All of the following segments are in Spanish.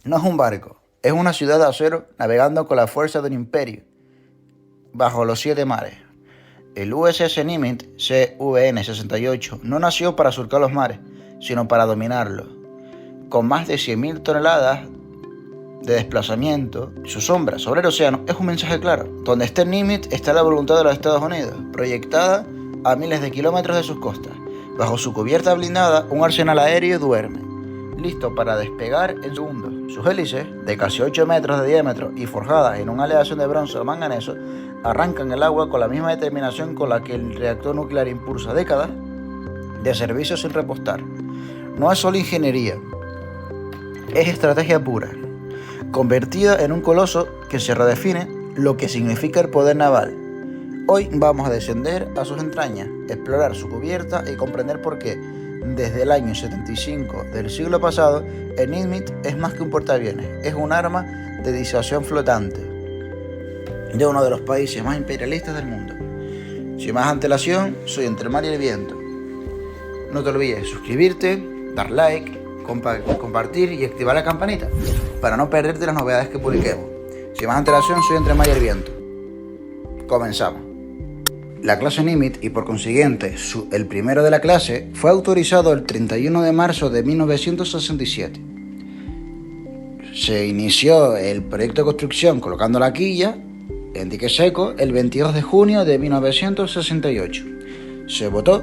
No es un barco, es una ciudad de acero navegando con la fuerza de un imperio bajo los 7 mares. El USS Nimitz CVN-68 no nació para surcar los mares, sino para dominarlos. Con más de 100.000 toneladas de desplazamiento, su sombra sobre el océano es un mensaje claro. Donde esté Nimitz está la voluntad de los Estados Unidos, proyectada a miles de kilómetros de sus costas. Bajo su cubierta blindada, un arsenal aéreo duerme, listo para despegar en segundos. Sus hélices, de casi 8 metros de diámetro y forjadas en una aleación de bronce o manganeso, arrancan el agua con la misma determinación con la que el reactor nuclear impulsa décadas de servicio sin repostar. No es solo ingeniería, es estrategia pura, convertida en un coloso que se redefine lo que significa el poder naval. Hoy vamos a descender a sus entrañas, explorar su cubierta y comprender por qué, desde el año 75 del siglo pasado, el Nimitz es más que un portaaviones, es un arma de disuasión flotante de uno de los países más imperialistas del mundo. Sin más antelación, soy Entre el Mar y el Viento. No te olvides suscribirte, dar like, compartir y activar la campanita para no perderte las novedades que publiquemos. Sin más antelación, soy Entre el Mar y el Viento. Comenzamos. La clase Nimitz, y por consiguiente el primero de la clase, fue autorizado el 31 de marzo de 1967. Se inició el proyecto de construcción colocando la quilla en dique seco el 22 de junio de 1968. Se votó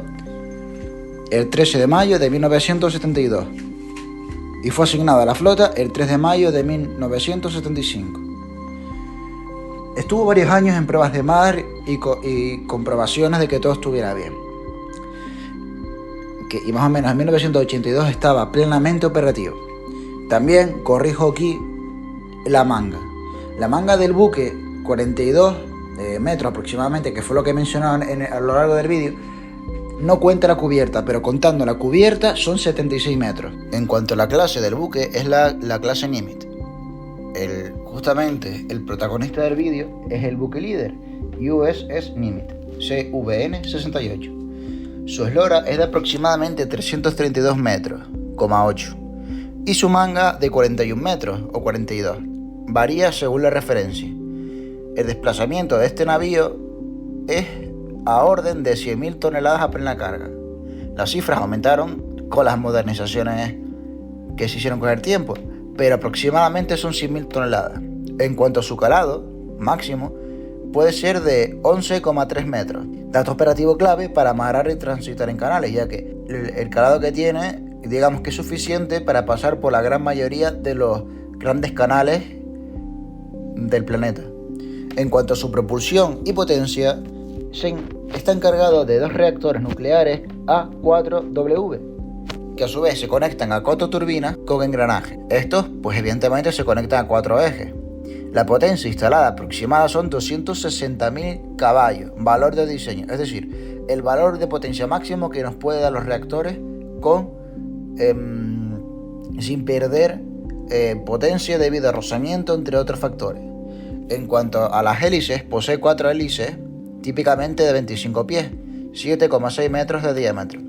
el 13 de mayo de 1972 y fue asignada a la flota el 3 de mayo de 1975. Estuvo varios años en pruebas de mar y comprobaciones de que todo estuviera bien. Y más o menos en 1982 estaba plenamente operativo. También corrijo aquí la manga. La manga del buque, 42 metros aproximadamente, que fue lo que mencionaba a lo largo del vídeo, no cuenta la cubierta, pero contando la cubierta son 76 metros. En cuanto a la clase del buque, es la clase Nimitz. Justamente el protagonista del vídeo es el buque líder, USS Nimitz, CVN-68. Su eslora es de aproximadamente 332 metros, 8, y su manga de 41 metros o 42. Varía según la referencia. El desplazamiento de este navío es a orden de 100.000 toneladas a plena carga. Las cifras aumentaron con las modernizaciones que se hicieron con el tiempo, pero aproximadamente son 100.000 toneladas. En cuanto a su calado máximo, puede ser de 11,3 metros. Dato operativo clave para amarrar y transitar en canales, ya que el calado que tiene, digamos que es suficiente para pasar por la gran mayoría de los grandes canales del planeta. En cuanto a su propulsión y potencia, está encargado de 2 reactores nucleares A4W, que a su vez se conectan a 4 turbinas con engranajes. Estos, pues evidentemente se conectan a 4 ejes. La potencia instalada aproximada son 260.000 caballos, valor de diseño, es decir, el valor de potencia máximo que nos puede dar los reactores sin perder potencia debido a rozamiento, entre otros factores. En cuanto a las hélices, posee 4 hélices típicamente de 25 pies, 7,6 metros de diámetro.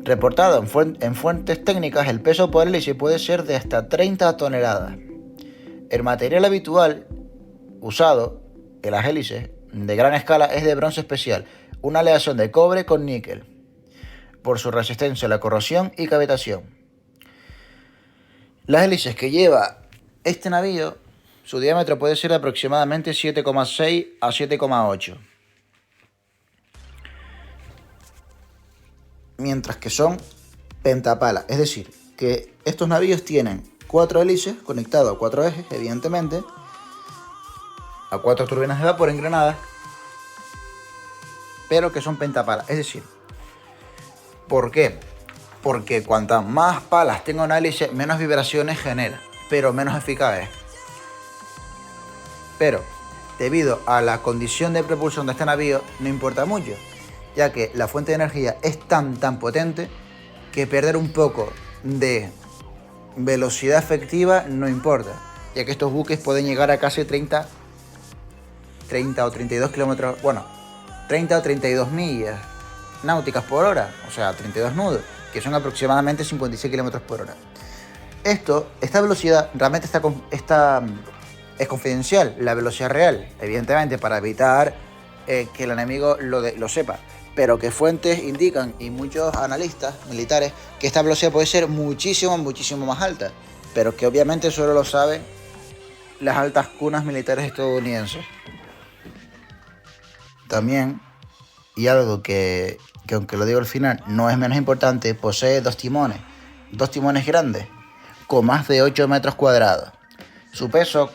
Reportado en fuentes técnicas, el peso por hélice puede ser de hasta 30 toneladas. El material habitual usado en las hélices de gran escala es de bronce especial, una aleación de cobre con níquel, por su resistencia a la corrosión y cavitación. Las hélices que lleva este navío, su diámetro puede ser de aproximadamente 7,6 a 7,8. Mientras que son pentapalas, es decir, que estos navíos tienen 4 hélices conectados a 4 ejes, evidentemente, a 4 turbinas de vapor engranadas, pero que son pentapalas. Es decir, ¿por qué? Porque cuantas más palas tenga una hélice, menos vibraciones genera, pero menos eficaz es. Pero, debido a la condición de propulsión de este navío, no importa mucho, ya que la fuente de energía es tan potente que perder un poco de velocidad efectiva no importa, ya que estos buques pueden llegar a casi 30 o 32 kilómetros, 30 o 32 millas náuticas por hora, o sea, 32 nudos, que son aproximadamente 56 kilómetros por hora. Esta velocidad realmente es confidencial, la velocidad real, evidentemente para evitar que el enemigo lo sepa, pero que fuentes indican y muchos analistas militares que esta velocidad puede ser muchísimo más alta, pero que obviamente solo lo saben las altas cunas militares estadounidenses. También, y algo que aunque lo digo al final no es menos importante, posee dos timones grandes con más de 8 metros cuadrados. Su peso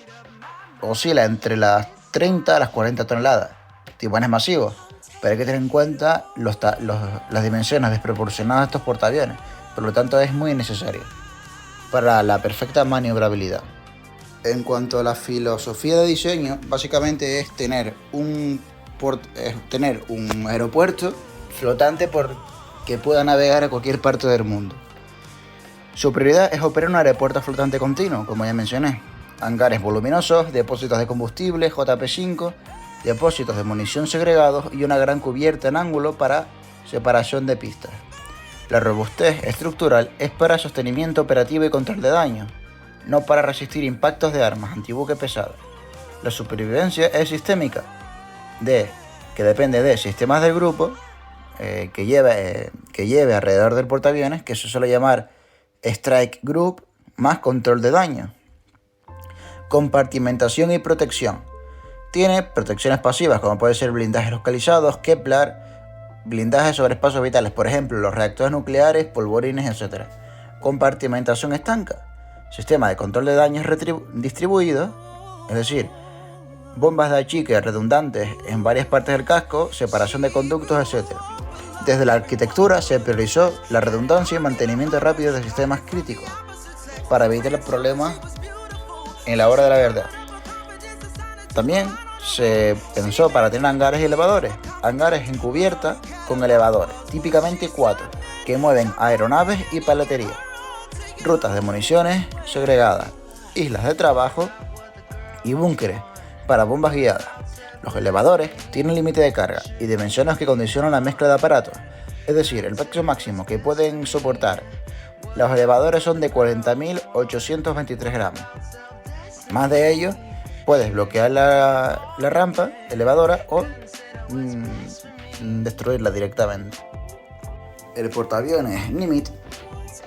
oscila entre las 30 a las 40 toneladas. Timones masivos, pero hay que tener en cuenta las dimensiones desproporcionadas de estos portaaviones, por lo tanto es muy necesario para la perfecta maniobrabilidad. En cuanto a la filosofía de diseño, básicamente es tener un aeropuerto flotante que pueda navegar a cualquier parte del mundo. Su prioridad es operar un aeropuerto flotante continuo, como ya mencioné. Hangares voluminosos, depósitos de combustible, JP5, depósitos de munición segregados y una gran cubierta en ángulo para separación de pistas. La robustez estructural es para sostenimiento operativo y control de daño, no para resistir impactos de armas antibuque pesadas. La supervivencia es sistémica, que depende de sistemas del grupo que lleve alrededor del portaaviones, que se suele llamar Strike Group, más control de daño. Compartimentación y protección. Tiene protecciones pasivas como puede ser blindajes localizados, Kevlar, blindajes sobre espacios vitales, por ejemplo los reactores nucleares, polvorines, etc. Compartimentación estanca. Sistema de control de daños distribuido, es decir, bombas de achique redundantes en varias partes del casco, separación de conductos, etc. Desde la arquitectura se priorizó la redundancia y mantenimiento rápido de sistemas críticos para evitar problemas en la hora de la verdad. También se pensó para tener hangares y elevadores. Hangares en cubierta con elevadores, típicamente 4, que mueven aeronaves y paletería. Rutas de municiones segregadas, islas de trabajo y búnkeres para bombas guiadas. Los elevadores tienen límite de carga y dimensiones que condicionan la mezcla de aparatos, es decir, el peso máximo que pueden soportar. Los elevadores son de 40.823 gramos. Más de ello, puedes bloquear la rampa elevadora o destruirla directamente. El portaaviones Nimitz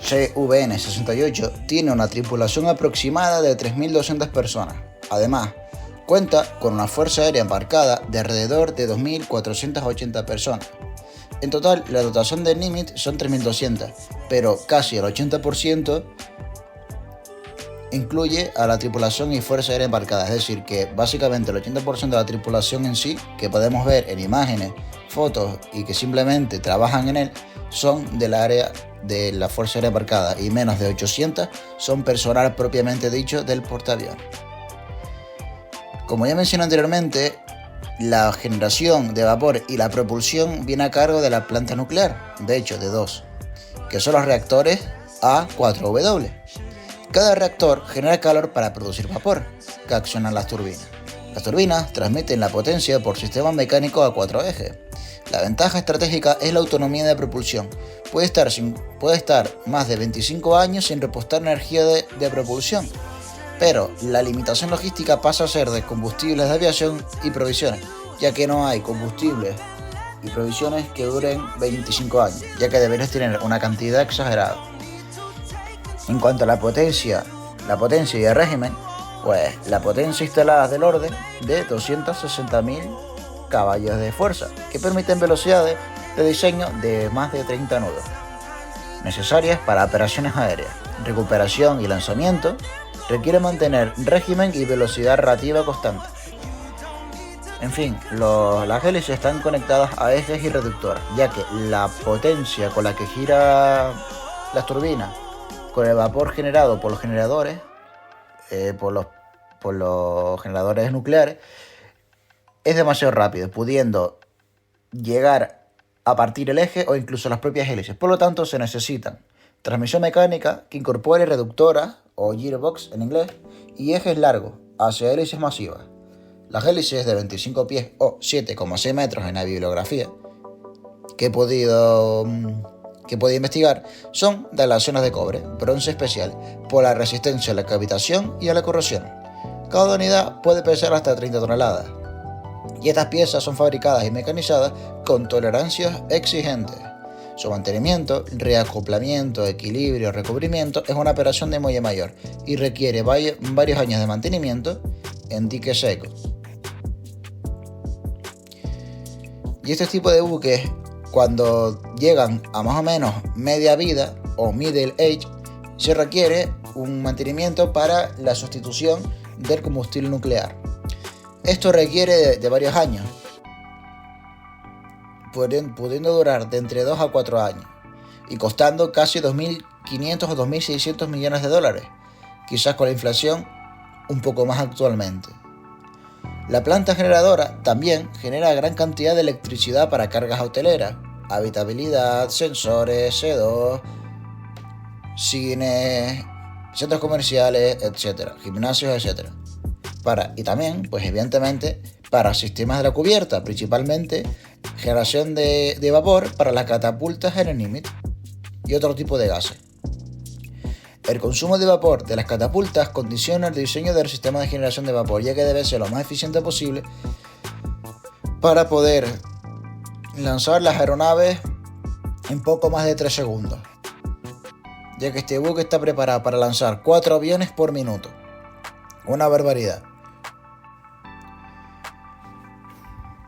CVN-68 tiene una tripulación aproximada de 3.200 personas. Además, cuenta con una fuerza aérea embarcada de alrededor de 2.480 personas. En total, la dotación de Nimitz son 3.200, pero casi el 80% incluye a la tripulación y fuerza aérea embarcada, es decir, que básicamente el 80% de la tripulación en sí, que podemos ver en imágenes, fotos y que simplemente trabajan en él, son del área de la fuerza aérea embarcada y menos de 800 son personal propiamente dicho del portaaviones. Como ya mencioné anteriormente, la generación de vapor y la propulsión viene a cargo de la planta nuclear, de hecho de dos, que son los reactores A4W. Cada reactor genera calor para producir vapor, que accionan las turbinas. Las turbinas transmiten la potencia por sistema mecánico a 4 ejes. La ventaja estratégica es la autonomía de propulsión. Puede estar más de 25 años sin repostar energía de propulsión, pero la limitación logística pasa a ser de combustibles de aviación y provisiones, ya que no hay combustibles y provisiones que duren 25 años, ya que deberías tener una cantidad exagerada. En cuanto a la potencia y el régimen, pues la potencia instalada es del orden de 260.000 caballos de fuerza, que permiten velocidades de diseño de más de 30 nudos, necesarias para operaciones aéreas, recuperación y lanzamiento. Requiere mantener régimen y velocidad relativa constante. En fin, las hélices están conectadas a ejes y reductores, ya que la potencia con la que gira las turbinas, con el vapor generado por los generadores, por los generadores nucleares, es demasiado rápido, pudiendo llegar a partir el eje o incluso las propias hélices. Por lo tanto, se necesitan transmisión mecánica que incorpore reductoras o gearbox en inglés y ejes largos hacia hélices masivas. Las hélices de 25 pies o 7,6 metros en la bibliografía que he podido que puede investigar son de aleaciones de cobre, bronce especial, por la resistencia a la cavitación y a la corrosión. Cada unidad puede pesar hasta 30 toneladas. Y estas piezas son fabricadas y mecanizadas con tolerancias exigentes. Su mantenimiento, reacoplamiento, equilibrio, recubrimiento es una operación de muelle mayor y requiere varios años de mantenimiento en dique seco. Y este tipo de buques, cuando llegan a más o menos media vida o middle age, se requiere un mantenimiento para la sustitución del combustible nuclear. Esto requiere de varios años, pudiendo durar de entre 2 a 4 años y costando casi 2.500 o 2.600 millones de dólares, quizás con la inflación un poco más actualmente. La planta generadora también genera gran cantidad de electricidad para cargas hoteleras, habitabilidad, sensores, C2, cines, centros comerciales, etc., gimnasios, etc. Y también, pues evidentemente, para sistemas de la cubierta, principalmente generación de vapor para las catapultas en el Nimitz y otro tipo de gases. El consumo de vapor de las catapultas condiciona el diseño del sistema de generación de vapor, ya que debe ser lo más eficiente posible para poder lanzar las aeronaves en poco más de 3 segundos, ya que este buque está preparado para lanzar 4 aviones por minuto. Una barbaridad.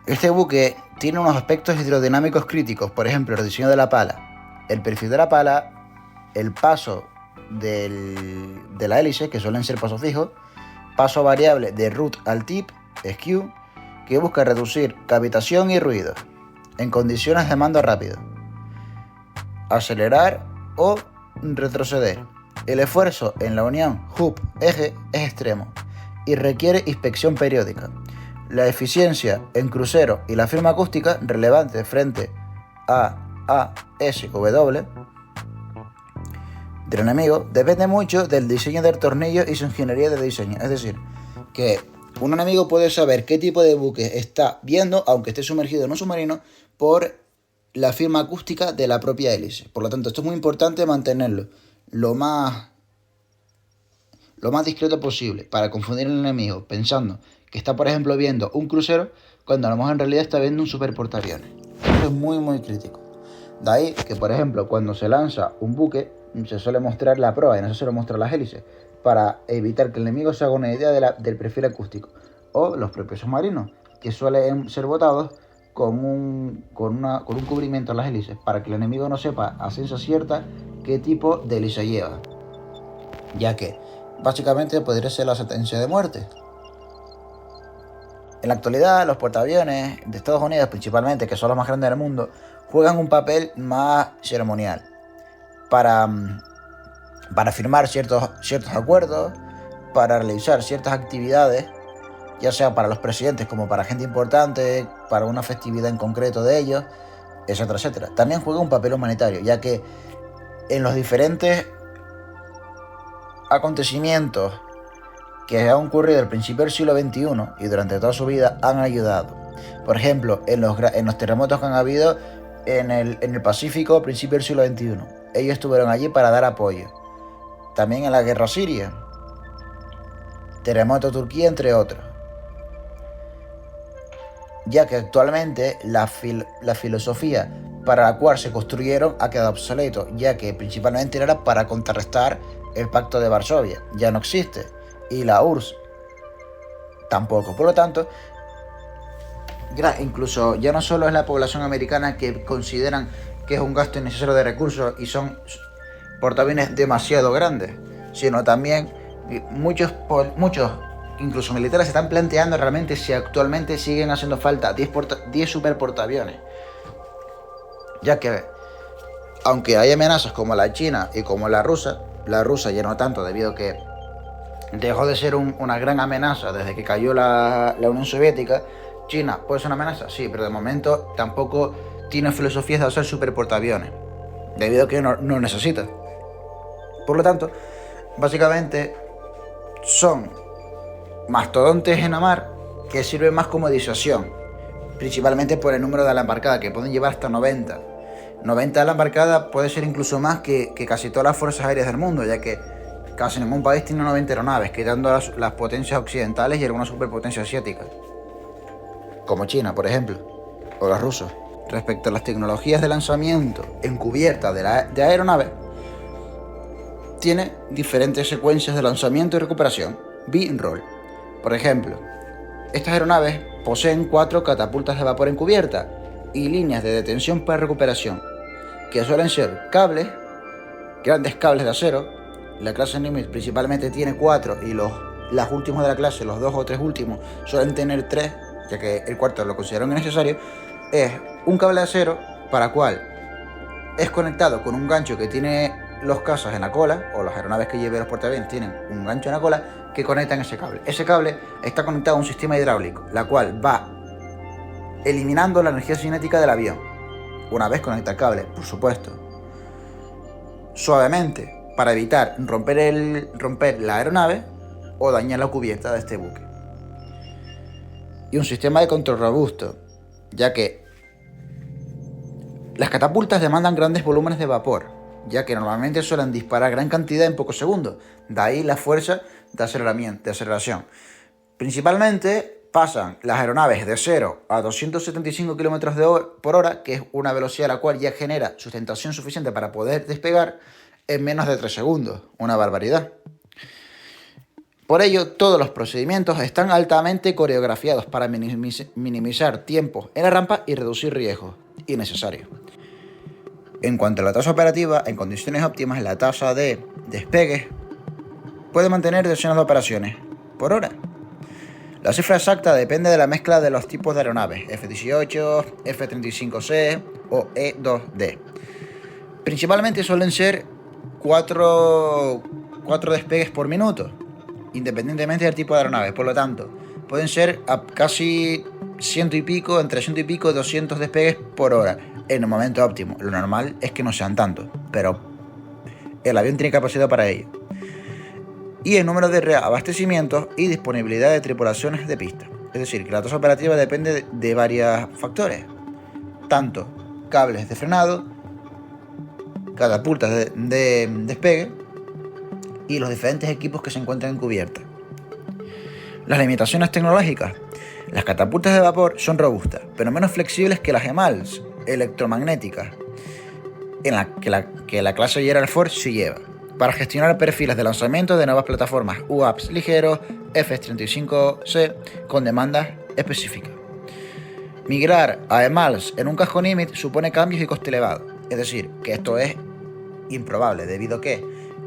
Este buque tiene unos aspectos hidrodinámicos críticos, por ejemplo, el diseño de la pala, el perfil de la pala, el paso de la hélice, que suelen ser pasos fijos, paso variable de root al tip, skew, que busca reducir cavitación y ruido en condiciones de mando rápido, acelerar o retroceder. El esfuerzo en la unión hub-eje es extremo y requiere inspección periódica. La eficiencia en crucero y la firma acústica relevante frente a ASW del enemigo depende mucho del diseño del tornillo y su ingeniería de diseño. Es decir, que un enemigo puede saber qué tipo de buque está viendo, aunque esté sumergido en un submarino, por la firma acústica de la propia hélice. Por lo tanto, esto es muy importante mantenerlo lo más discreto posible para confundir al enemigo pensando que está, por ejemplo, viendo un crucero cuando a lo mejor en realidad está viendo un superportaaviones. Esto es muy muy crítico. De ahí que, por ejemplo, cuando se lanza un buque se suele mostrar la proa y no se suele mostrar las hélices para evitar que el enemigo se haga una idea del perfil acústico. O los propios submarinos, que suelen ser botados con un cubrimiento en las hélices para que el enemigo no sepa a ciencia cierta qué tipo de hélice lleva, ya que básicamente podría ser la sentencia de muerte. En la actualidad, los portaaviones de Estados Unidos, principalmente, que son los más grandes del mundo, juegan un papel más ceremonial para firmar ciertos acuerdos, para realizar ciertas actividades, ya sea para los presidentes como para gente importante, para una festividad en concreto de ellos, etcétera, etcétera. También juega un papel humanitario, ya que en los diferentes acontecimientos que han ocurrido al principio del siglo XXI y durante toda su vida han ayudado. Por ejemplo, en los terremotos que han habido en el Pacífico al principio del siglo XXI. Ellos estuvieron allí para dar apoyo. También en la guerra siria, terremoto de Turquía, entre otros. Ya que actualmente la filosofía para la cual se construyeron ha quedado obsoleto, ya que principalmente era para contrarrestar el Pacto de Varsovia. Ya no existe. Y la URSS tampoco. Por lo tanto, incluso ya no solo es la población americana que consideran que es un gasto innecesario de recursos y son portaaviones demasiado grandes, sino también muchos incluso militares se están planteando realmente si actualmente siguen haciendo falta 10 superportaaviones, ya que aunque hay amenazas como la china y como la rusa ya no tanto, debido a que dejó de ser una gran amenaza desde que cayó la Unión Soviética. China puede ser una amenaza, sí, pero de momento tampoco tiene filosofías de hacer superportaaviones, debido a que no necesita. Por lo tanto, básicamente son mastodontes en la mar que sirven más como disuasión, principalmente por el número de la embarcada, que pueden llevar hasta 90. 90 a la embarcada puede ser incluso más que casi todas las fuerzas aéreas del mundo, ya que casi ningún país tiene 90 aeronaves, quitando las potencias occidentales y algunas superpotencias asiáticas, como China, por ejemplo, o los rusos. Respecto a las tecnologías de lanzamiento encubierta de aeronaves, tiene diferentes secuencias de lanzamiento y recuperación, B-roll. Por ejemplo, estas aeronaves poseen 4 catapultas de vapor encubierta y líneas de detención para recuperación, que suelen ser grandes cables de acero. La clase Nimitz principalmente tiene 4 y las últimas de la clase, los 2 o 3 últimos, suelen tener 3, ya que el cuarto lo consideran innecesario. Es un cable de acero para cual es conectado con un gancho que tiene los cazas en la cola, o las aeronaves que lleven los portaaviones tienen un gancho en la cola que conectan ese cable. Ese cable está conectado a un sistema hidráulico, la cual va eliminando la energía cinética del avión, una vez conecta el cable, por supuesto, suavemente, para evitar romper la aeronave o dañar la cubierta de este buque. Y un sistema de control robusto, ya que las catapultas demandan grandes volúmenes de vapor, ya que normalmente suelen disparar gran cantidad en pocos segundos, de ahí la fuerza de aceleración. Principalmente pasan las aeronaves de 0 a 275 km por hora, que es una velocidad a la cual ya genera sustentación suficiente para poder despegar en menos de 3 segundos, una barbaridad. Por ello, todos los procedimientos están altamente coreografiados para minimizar tiempos en la rampa y reducir riesgos innecesarios. En cuanto a la tasa operativa, en condiciones óptimas, la tasa de despegue puede mantener decenas de operaciones por hora. La cifra exacta depende de la mezcla de los tipos de aeronaves, F-18, F-35C o E-2D. Principalmente suelen ser 4 despegues por minuto, independientemente del tipo de aeronave. Por lo tanto, pueden ser a casi entre 100 y pico, 200 despegues por hora en el momento óptimo. Lo normal es que no sean tantos, pero el avión tiene capacidad para ello. Y el número de reabastecimientos y disponibilidad de tripulaciones de pista. Es decir, que la tasa operativa depende de varios factores, tanto cables de frenado, catapultas de despegue y los diferentes equipos que se encuentran en cubierta. Las limitaciones tecnológicas. Las catapultas de vapor son robustas, pero menos flexibles que las EMALS electromagnéticas, en la que la clase Gerald Ford sí lleva, para gestionar perfiles de lanzamiento de nuevas plataformas UAVs ligeros F-35C con demandas específicas. Migrar a EMALS en un casco Nimitz supone cambios y coste elevado, es decir, que esto es improbable debido a que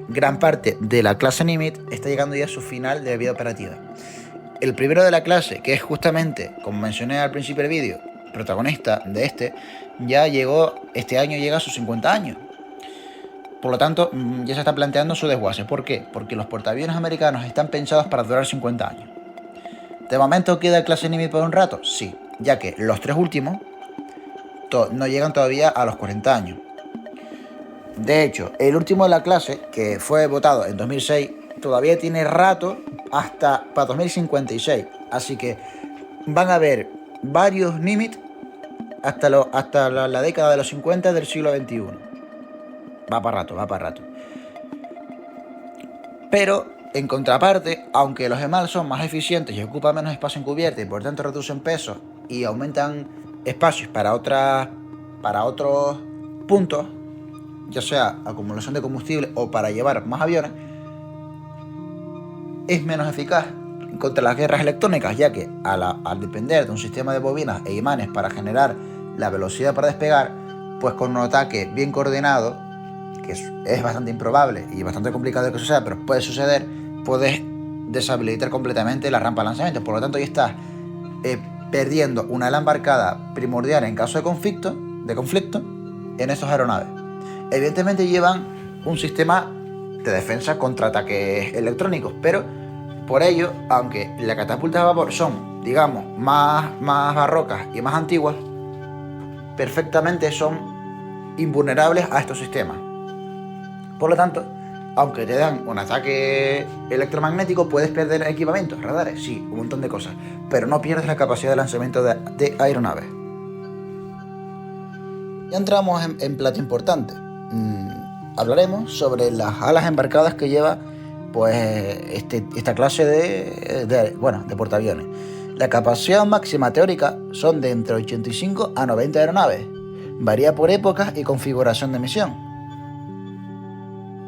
gran parte de la clase Nimitz está llegando ya a su final de vida operativa. El primero de la clase, que es justamente, como mencioné al principio del vídeo, protagonista de este año llega a sus 50 años. Por lo tanto, ya se está planteando su desguace. ¿Por qué? Porque los portaaviones americanos están pensados para durar 50 años. ¿De momento queda clase Nimitz por un rato? Sí, ya que los 3 últimos no llegan todavía a los 40 años. De hecho, el último de la clase, que fue votado en 2006, todavía tiene rato hasta para 2056. Así que van a haber varios Nimitz hasta la década de los 50 del siglo XXI. Va para rato. Pero, en contraparte, aunque los EMAL son más eficientes y ocupan menos espacio en cubierta y por tanto reducen peso y aumentan espacios para otros puntos, ya sea acumulación de combustible o para llevar más aviones, es menos eficaz contra las guerras electrónicas, ya que al depender de un sistema de bobinas e imanes para generar la velocidad para despegar, pues con un ataque bien coordinado, que es bastante improbable y bastante complicado que suceda, pero puede suceder, puedes deshabilitar completamente la rampa de lanzamiento. Por lo tanto, ahí estás perdiendo una ala embarcada primordial en caso de conflicto en esas aeronaves. Evidentemente llevan un sistema de defensa contra ataques electrónicos, pero por ello, aunque las catapultas de vapor son, digamos, más barrocas y más antiguas, perfectamente son invulnerables a estos sistemas. Por lo tanto, aunque te dan un ataque electromagnético, puedes perder equipamientos, radares, sí, un montón de cosas, pero no pierdes la capacidad de lanzamiento de aeronaves. Ya entramos en plato importante. Hablaremos sobre las alas embarcadas que lleva pues esta clase de portaaviones. La capacidad máxima teórica son de entre 85 a 90 aeronaves. Varía por épocas y configuración de misión.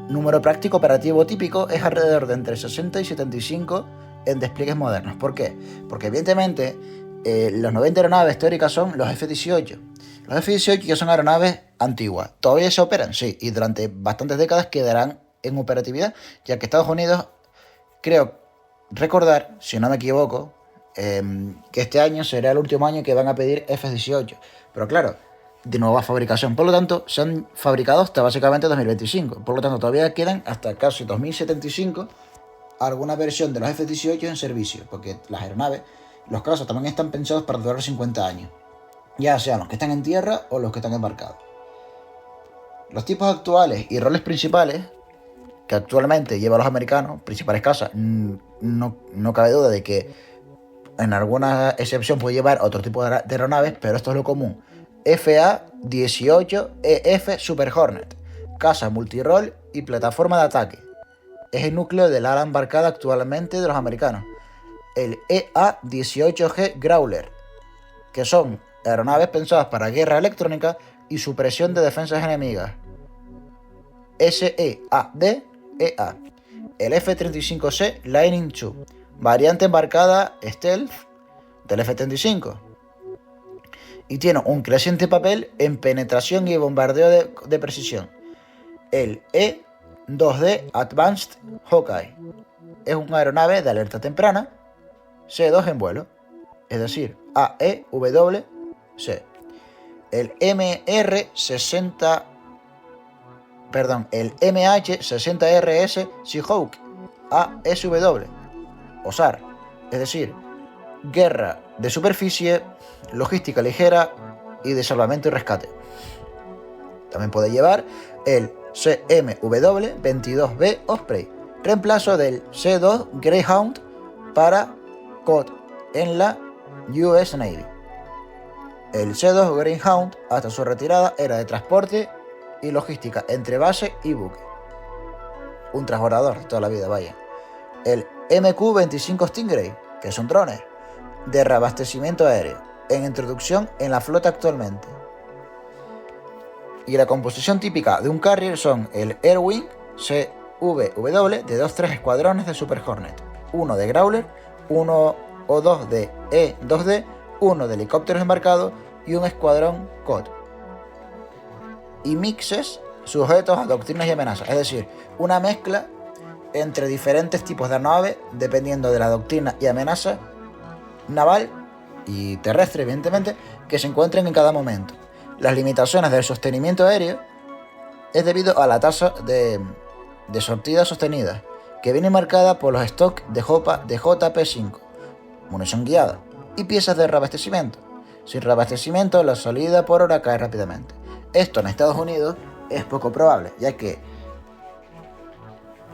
Número práctico operativo típico es alrededor de entre 60 y 75 en despliegues modernos. ¿Por qué? Porque evidentemente los 90 aeronaves teóricas son los F-18. Los F-18 ya son aeronaves antiguas. ¿Todavía se operan? Sí, y durante bastantes décadas quedarán en operatividad, ya que Estados Unidos, creo recordar, si no me equivoco, que este año será el último año que van a pedir F-18. Pero claro, de nueva fabricación. Por lo tanto, se han fabricado hasta básicamente 2025. Por lo tanto, todavía quedan hasta casi 2075 alguna versión de los F-18 en servicio, porque las aeronaves, los casos también están pensados para durar 50 años, ya sean los que están en tierra o los que están embarcados. Los tipos actuales y roles principales que actualmente llevan los americanos, principales casas, no cabe duda de que en alguna excepción puede llevar otro tipo de aeronaves, pero esto es lo común. FA-18EF Super Hornet, casa multirol y plataforma de ataque. Es el núcleo del ala embarcada actualmente de los americanos. El EA-18G Growler, que son aeronaves pensadas para guerra electrónica y supresión de defensas enemigas. SEAD-EA. El F-35C Lightning II, variante embarcada stealth del F-35. Y tiene un creciente papel en penetración y bombardeo de precisión. El E-2D Advanced Hawkeye es una aeronave de alerta temprana C2 en vuelo, es decir, AEWC. El MH-60RS Seahawk ASW o SAR, es decir, guerra de superficie, logística ligera y de salvamento y rescate. También puede llevar el CMW-22B Osprey, reemplazo del C2 Greyhound para COD en la US Navy. El C2 Greyhound hasta su retirada era de transporte y logística entre base y buque. Un transbordador toda la vida, vaya. El MQ-25 Stingray, que son drones de reabastecimiento aéreo, en introducción en la flota actualmente. Y la composición típica de un carrier son el Airwing CVW de 2-3 escuadrones de Super Hornet, uno de Growler, uno o dos de E-2D, uno de helicópteros embarcados y un escuadrón COD. Y mixes sujetos a doctrinas y amenazas, es decir, una mezcla entre diferentes tipos de aeronaves dependiendo de la doctrina y amenaza naval y terrestre, evidentemente, que se encuentren en cada momento. Las limitaciones del sostenimiento aéreo es debido a la tasa de sortida sostenida, que viene marcada por los stocks de JP5, munición guiada, y piezas de reabastecimiento. Sin reabastecimiento, la salida por hora cae rápidamente. Esto en Estados Unidos es poco probable, ya que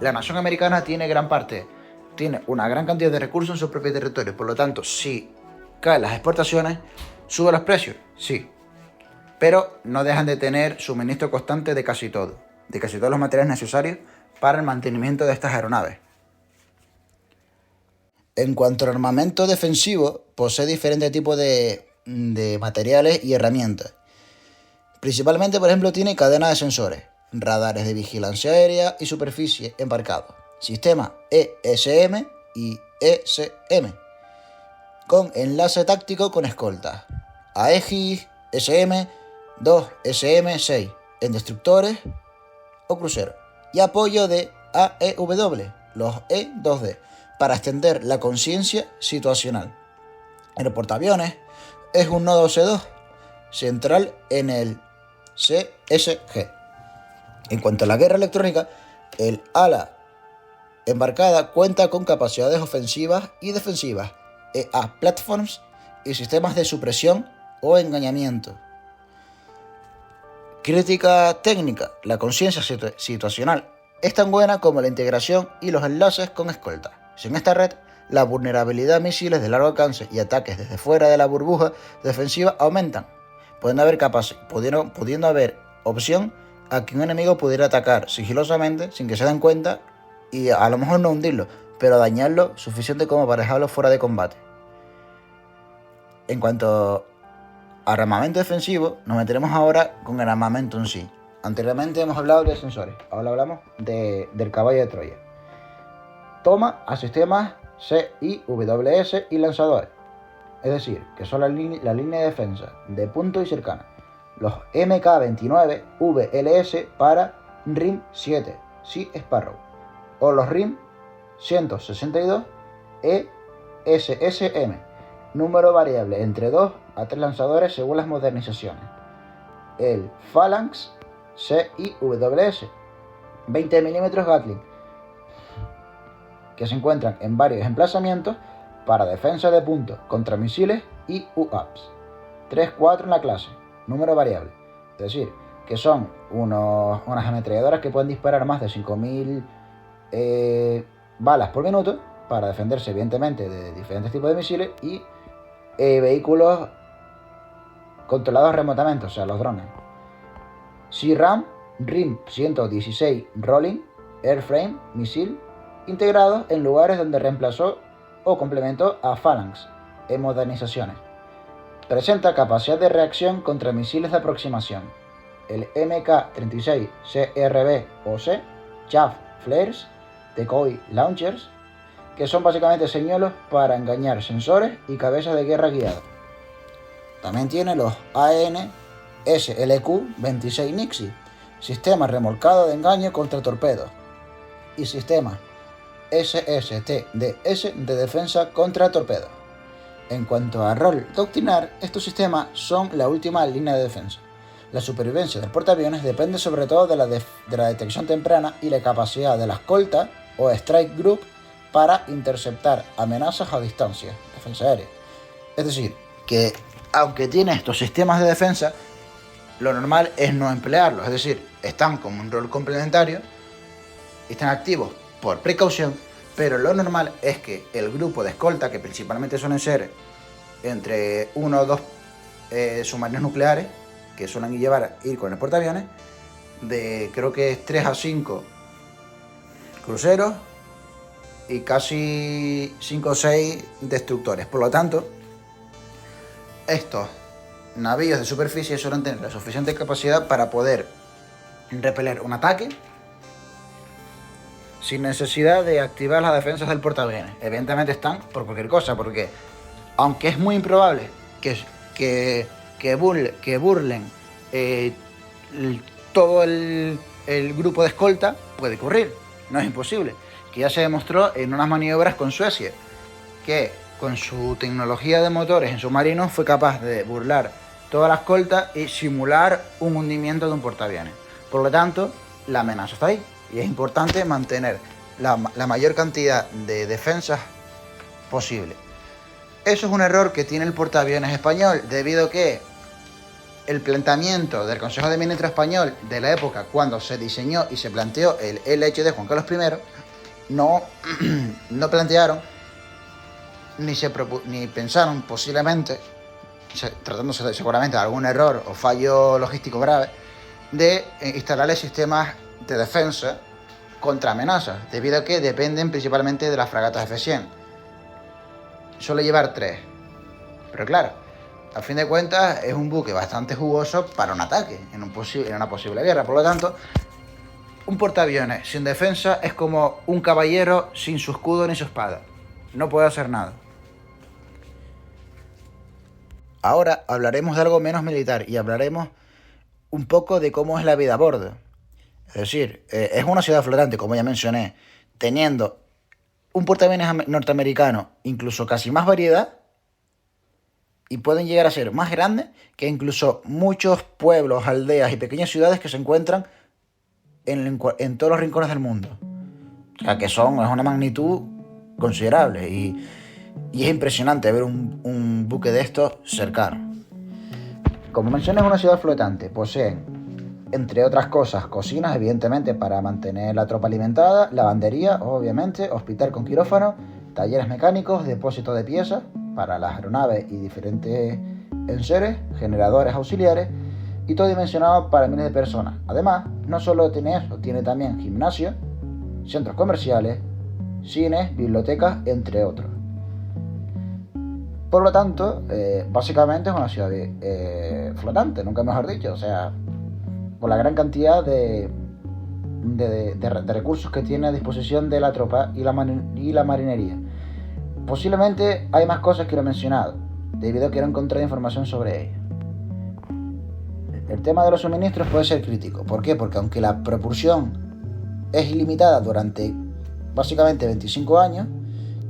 la nación americana tiene una gran cantidad de recursos en su propio territorio. Por lo tanto, si caen las exportaciones, sube los precios, sí, pero no dejan de tener suministro constante de casi todos los materiales necesarios para el mantenimiento de estas aeronaves. En cuanto al armamento defensivo, posee diferentes tipos de materiales y herramientas. Principalmente, por ejemplo, tiene cadena de sensores, radares de vigilancia aérea y superficie embarcados, sistema ESM y ESM, con enlace táctico con escoltas, Aegis, SM, 2 SM-6 en destructores o cruceros, y apoyo de AEW, los E-2D, para extender la conciencia situacional. En el portaaviones es un nodo C2 central en el CSG. En cuanto a la guerra electrónica, el ala embarcada cuenta con capacidades ofensivas y defensivas, EA platforms y sistemas de supresión o engañamiento. Crítica técnica. La conciencia situacional es tan buena como la integración y los enlaces con escolta. Sin esta red, la vulnerabilidad a misiles de largo alcance y ataques desde fuera de la burbuja defensiva aumentan. pudiendo haber opción a que un enemigo pudiera atacar sigilosamente sin que se den cuenta y a lo mejor no hundirlo, pero dañarlo suficiente como para dejarlo fuera de combate. En cuanto a armamento defensivo, nos meteremos ahora con el armamento en sí. Anteriormente hemos hablado de sensores, ahora hablamos del caballo de Troya. Toma a sistemas CIWS y lanzadores, es decir, que son la línea de defensa de punto y cercana. Los MK-29 VLS para RIM 7, Sea Sparrow, o los RIM 162 ESSM, número variable entre 2 a 3 lanzadores según las modernizaciones. El Phalanx CIWS 20 mm Gatling, que se encuentran en varios emplazamientos para defensa de puntos contra misiles y UAVs. 3-4 en la clase, número variable, es decir, que son unas ametralladoras que pueden disparar más de 5000 balas por minuto para defenderse evidentemente de diferentes tipos de misiles y vehículos controlados remotamente, o sea, los drones. SeaRAM RIM 116 Rolling Airframe misil integrados en lugares donde reemplazó o complementó a Phalanx en modernizaciones. Presenta capacidad de reacción contra misiles de aproximación. El MK-36 CRB o C, Chaff Flares, Decoy Launchers, que son básicamente señuelos para engañar sensores y cabezas de guerra guiadas. También tiene los AN-SLQ-26 Nixie, sistema remolcado de engaño contra torpedos, y sistema SSTDS de defensa contra torpedos. En cuanto a rol doctrinar, estos sistemas son la última línea de defensa. La supervivencia del portaaviones depende sobre todo de la detección temprana y la capacidad de la escolta o strike group para interceptar amenazas a distancia, defensa aérea. Es decir, que aunque tiene estos sistemas de defensa, lo normal es no emplearlos, es decir, están como un rol complementario, están activos por precaución, pero lo normal es que el grupo de escolta, que principalmente suelen ser entre 1 o 2 submarinos nucleares, que suelen ir con el portaaviones, de creo que es 3 a 5 cruceros y casi 5 o 6 destructores. Por lo tanto, estos navíos de superficie suelen tener la suficiente capacidad para poder repeler un ataque sin necesidad de activar las defensas del portaaviones. Evidentemente están por cualquier cosa, porque aunque es muy improbable que burlen todo el grupo de escolta, puede ocurrir, no es imposible, que ya se demostró en unas maniobras con Suecia, que con su tecnología de motores en submarinos fue capaz de burlar toda la escolta y simular un hundimiento de un portaaviones. Por lo tanto, la amenaza está ahí y es importante mantener la mayor cantidad de defensas posible. Eso es un error que tiene el portaaviones español, debido a que el planteamiento del Consejo de Ministros español de la época, cuando se diseñó y se planteó el LHD Juan Carlos I, no plantearon ni pensaron posiblemente, tratándose seguramente de algún error o fallo logístico grave, de instalarle sistemas de defensa contra amenazas, debido a que dependen principalmente de las fragatas F-100. Suele llevar 3, pero claro, a fin de cuentas es un buque bastante jugoso para un ataque en una posible guerra. Por lo tanto, un portaaviones sin defensa es como un caballero sin su escudo ni su espada. No puede hacer nada. Ahora hablaremos de algo menos militar y hablaremos un poco de cómo es la vida a bordo. Es decir, es una ciudad flotante, como ya mencioné, teniendo un portaaviones norteamericano, incluso casi más variedad, y pueden llegar a ser más grandes que incluso muchos pueblos, aldeas y pequeñas ciudades que se encuentran en todos los rincones del mundo. O sea, que es una magnitud considerable y es impresionante ver un buque de estos cercano. Como mencioné, es una ciudad flotante. Poseen, entre otras cosas, cocinas, evidentemente, para mantener la tropa alimentada, lavandería, obviamente, hospital con quirófano, talleres mecánicos, depósito de piezas para las aeronaves y diferentes enseres, generadores auxiliares y todo dimensionado para miles de personas. Además, no solo tiene eso, tiene también gimnasios, centros comerciales, cines, bibliotecas, entre otros. Por lo tanto, básicamente es una ciudad flotante, nunca mejor dicho, o sea, por la gran cantidad de recursos que tiene a disposición de la tropa y la marinería. Posiblemente hay más cosas que no he mencionado, debido a que no he encontrado información sobre ello. El tema de los suministros puede ser crítico. ¿Por qué? Porque aunque la propulsión es ilimitada durante básicamente 25 años,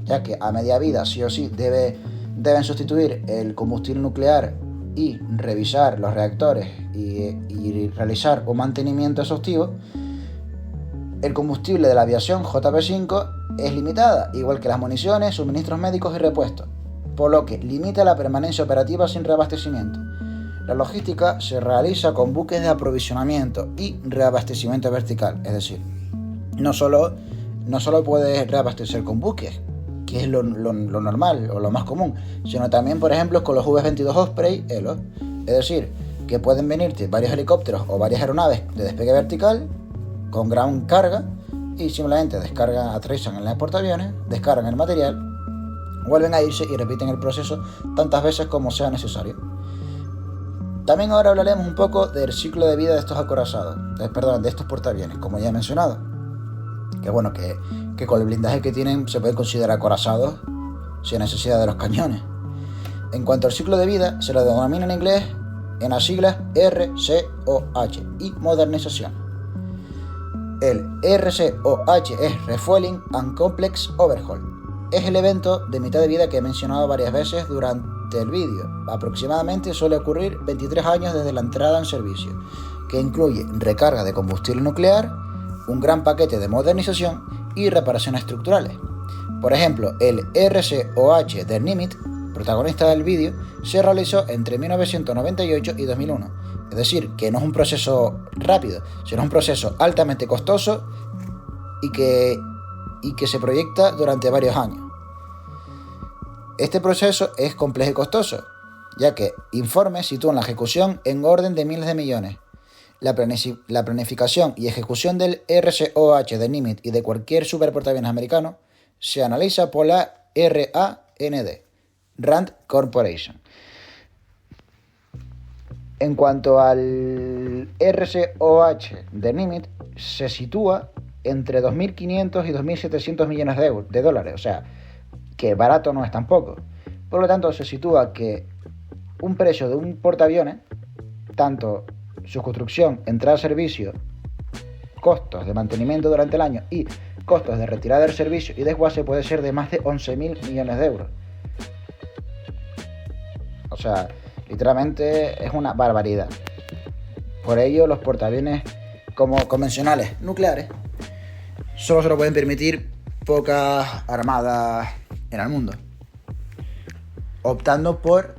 ya que a media vida sí o sí deben sustituir el combustible nuclear y revisar los reactores y realizar un mantenimiento exhaustivo, el combustible de la aviación JP-5 es limitada, igual que las municiones, suministros médicos y repuestos, por lo que limita la permanencia operativa sin reabastecimiento. La logística se realiza con buques de aprovisionamiento y reabastecimiento vertical, es decir, no solo puedes reabastecer con buques, que es lo normal o lo más común, sino también, por ejemplo, con los V-22 Osprey Elo, es decir, que pueden venirte varios helicópteros o varias aeronaves de despegue vertical con gran carga y simplemente aterrizan en los portaaviones, descargan el material, vuelven a irse y repiten el proceso tantas veces como sea necesario. También ahora hablaremos un poco del ciclo de vida de estos acorazados, de estos portaaviones, como ya he mencionado. Que bueno, que con el blindaje que tienen se pueden considerar acorazados sin necesidad de los cañones. En cuanto al ciclo de vida, se lo denomina en inglés en las siglas RCOH y modernización. El RCOH es Refueling and Complex Overhaul. Es el evento de mitad de vida que he mencionado varias veces durante el vídeo. Aproximadamente suele ocurrir 23 años desde la entrada en servicio, que incluye recarga de combustible nuclear, un gran paquete de modernización y reparaciones estructurales. Por ejemplo, el RCOH de Nimitz, protagonista del vídeo, se realizó entre 1998 y 2001. Es decir, que no es un proceso rápido, sino un proceso altamente costoso y que se proyecta durante varios años. Este proceso es complejo y costoso, ya que informes sitúan la ejecución en orden de miles de millones. La planificación y ejecución del RCOH de Nimitz y de cualquier superportaaviones americano se analiza por la RAND, Rand Corporation. En cuanto al RCOH de Nimitz, se sitúa entre 2.500 y 2.700 millones de dólares, o sea, que barato no es tampoco. Por lo tanto, se sitúa que un precio de un portaaviones, tanto su construcción, entrada a servicio, costos de mantenimiento durante el año y costos de retirada del servicio y desguace puede ser de más de 11.000 millones de euros. O sea, literalmente es una barbaridad. Por ello, los portaaviones como convencionales nucleares solo se lo pueden permitir pocas armadas en el mundo, optando por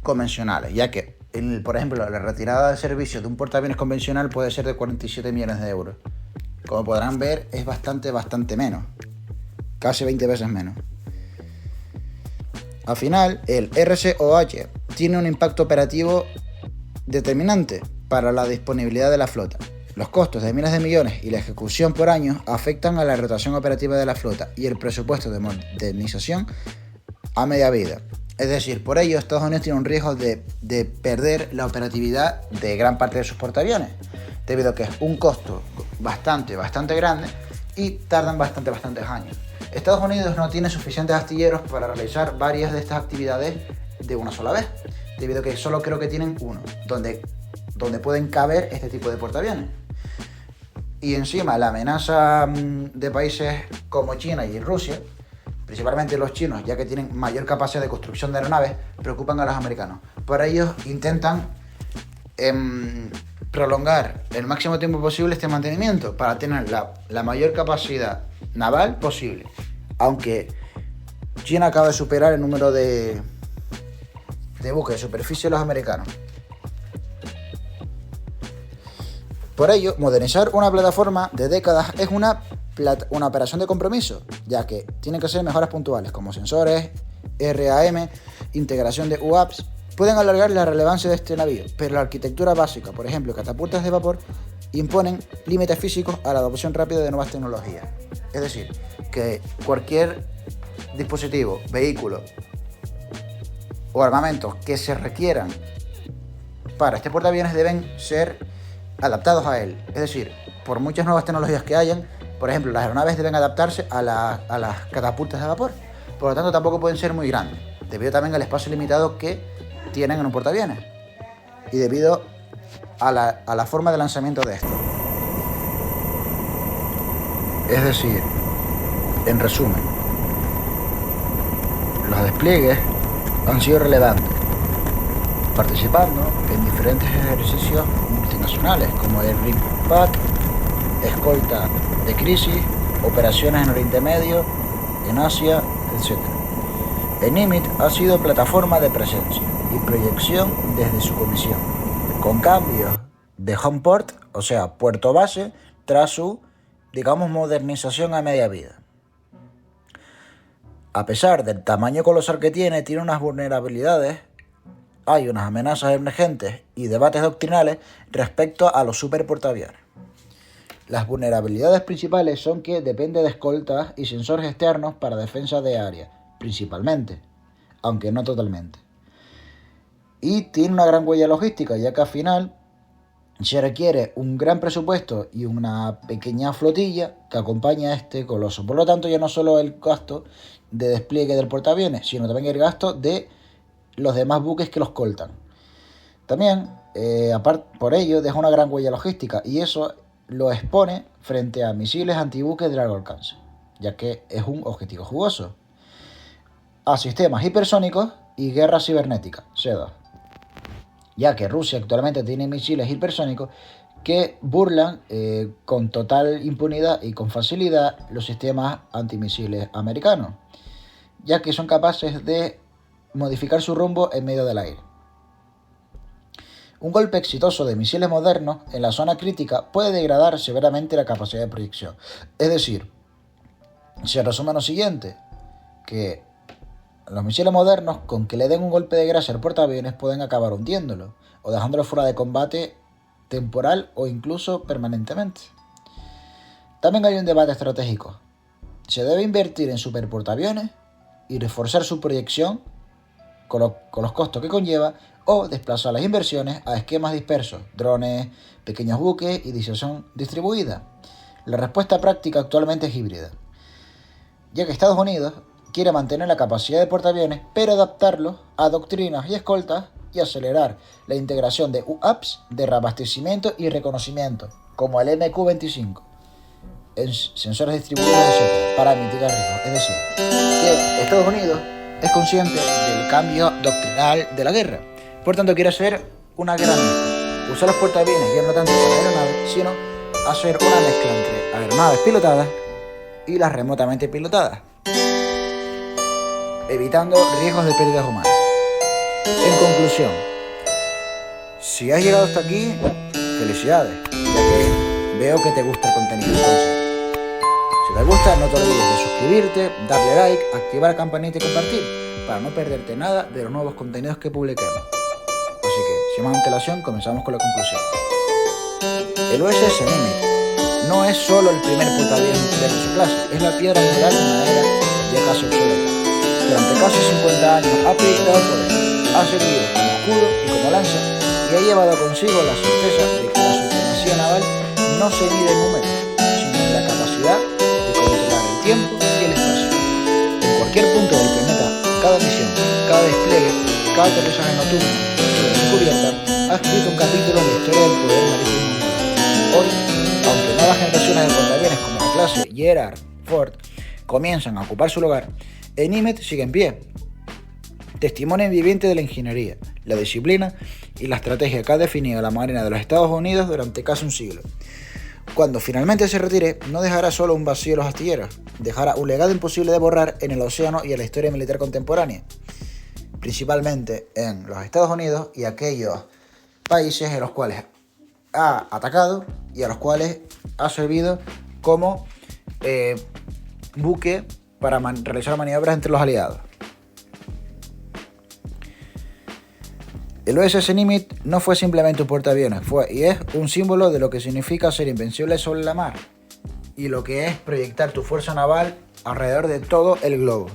convencionales, ya que, por ejemplo, la retirada del servicio de un portaaviones convencional puede ser de 47 millones de euros. Como podrán ver, es bastante menos, casi 20 veces menos. Al final, el RCOH tiene un impacto operativo determinante para la disponibilidad de la flota. Los costos de miles de millones y la ejecución por años afectan a la rotación operativa de la flota y el presupuesto de modernización a media vida. Es decir, por ello Estados Unidos tiene un riesgo de perder la operatividad de gran parte de sus portaaviones, debido a que es un costo bastante grande y tardan bastantes años. Estados Unidos no tiene suficientes astilleros para realizar varias de estas actividades de una sola vez, debido a que solo creo que tienen uno, donde pueden caber este tipo de portaaviones. Y encima la amenaza de países como China y Rusia, principalmente los chinos, ya que tienen mayor capacidad de construcción de aeronaves, preocupan a los americanos. Por ello intentan prolongar el máximo tiempo posible este mantenimiento para tener la mayor capacidad naval posible, aunque China acaba de superar el número de buques de superficie de los americanos. Por ello, modernizar una plataforma de décadas es una operación de compromiso, ya que tienen que ser mejoras puntuales como sensores, RAM, integración de UAPs pueden alargar la relevancia de este navío, pero la arquitectura básica, por ejemplo, catapultas de vapor, imponen límites físicos a la adopción rápida de nuevas tecnologías. Es decir, que cualquier dispositivo, vehículo o armamentos que se requieran para este portaaviones deben ser adaptados a él. Es decir, por muchas nuevas tecnologías que hayan, por ejemplo, las aeronaves deben adaptarse a las catapultas de vapor. Por lo tanto, tampoco pueden ser muy grandes, debido también al espacio limitado que tienen en un portaaviones y debido a la forma de lanzamiento de esto. Es decir, en resumen, los despliegues han sido relevantes, participando en diferentes ejercicios multinacionales como el RIMPAC, escolta de crisis, operaciones en Oriente Medio, en Asia, etc. El NIMIT ha sido plataforma de presencia y proyección desde su comisión, con cambios de home port, o sea, puerto base, tras su, modernización a media vida. A pesar del tamaño colosal que tiene unas vulnerabilidades, hay unas amenazas emergentes y debates doctrinales respecto a los superportaaviones. Las vulnerabilidades principales son que depende de escoltas y sensores externos para defensa de área, principalmente, aunque no totalmente. Y tiene una gran huella logística, ya que al final se requiere un gran presupuesto y una pequeña flotilla que acompaña a este coloso. Por lo tanto, ya no solo el gasto de despliegue del portaaviones, sino también el gasto de los demás buques que lo escoltan. También, por ello, deja una gran huella logística y eso lo expone frente a misiles antibuques de largo alcance, ya que es un objetivo jugoso. A sistemas hipersónicos y guerra cibernética, C2. Ya que Rusia actualmente tiene misiles hipersónicos que burlan con total impunidad y con facilidad los sistemas antimisiles americanos, ya que son capaces de modificar su rumbo en medio del aire. Un golpe exitoso de misiles modernos en la zona crítica puede degradar severamente la capacidad de proyección. Es decir, se resume en lo siguiente, que los misiles modernos, con que le den un golpe de gracia al portaaviones, pueden acabar hundiéndolo o dejándolo fuera de combate temporal o incluso permanentemente. También hay un debate estratégico. ¿Se debe invertir en superportaaviones y reforzar su proyección con los costos que conlleva, o desplazar las inversiones a esquemas dispersos, drones, pequeños buques y disuasión distribuida? La respuesta práctica actualmente es híbrida, ya que Estados Unidos quiere mantener la capacidad de portaaviones, pero adaptarlos a doctrinas y escoltas y acelerar la integración de UAVs de reabastecimiento y reconocimiento, como el MQ-25, en sensores distribuidos, etc., para mitigar riesgos. Es decir, que Estados Unidos es consciente del cambio doctrinal de la guerra. Por tanto, quiere hacer una guerra mixta. Usar los portaaviones ya no tanto para aeronaves, sino hacer una mezcla entre aeronaves pilotadas y las remotamente pilotadas, evitando riesgos de pérdidas humanas. En conclusión, si has llegado hasta aquí, felicidades, ya que veo que te gusta el contenido. Entonces, si te gusta, no te olvides de suscribirte, darle like, activar la campanita y compartir, para no perderte nada de los nuevos contenidos que publiquemos. Así que, sin más antelación, comenzamos con la conclusión. El USS Nimitz no es solo el primer portaaviones nuclear de su clase, es la piedra angular de una era ya casi obsoleta. Durante casi 50 años ha proyectado poder, ha servido como escudo y como lanza, y ha llevado consigo la certeza de que la supremacía naval no se mide en números, sino en la capacidad de controlar el tiempo y el espacio. En cualquier punto del planeta, cada misión, cada despliegue, cada aterrizaje nocturno sobre su cubierta ha escrito un capítulo en la historia del poder marítimo mundial. Hoy, aunque nuevas generaciones de portaaviones como la clase Gerald Ford comienzan a ocupar su lugar, el Nimitz sigue en pie, testimonio viviente de la ingeniería, la disciplina y la estrategia que ha definido la Marina de los Estados Unidos durante casi un siglo. Cuando finalmente se retire, no dejará solo un vacío en los astilleros, dejará un legado imposible de borrar en el océano y en la historia militar contemporánea, principalmente en los Estados Unidos y aquellos países en los cuales ha atacado y a los cuales ha servido como buque para realizar maniobras entre los aliados. El USS Nimitz no fue simplemente un portaaviones, fue y es un símbolo de lo que significa ser invencible sobre la mar y lo que es proyectar tu fuerza naval alrededor de todo el globo.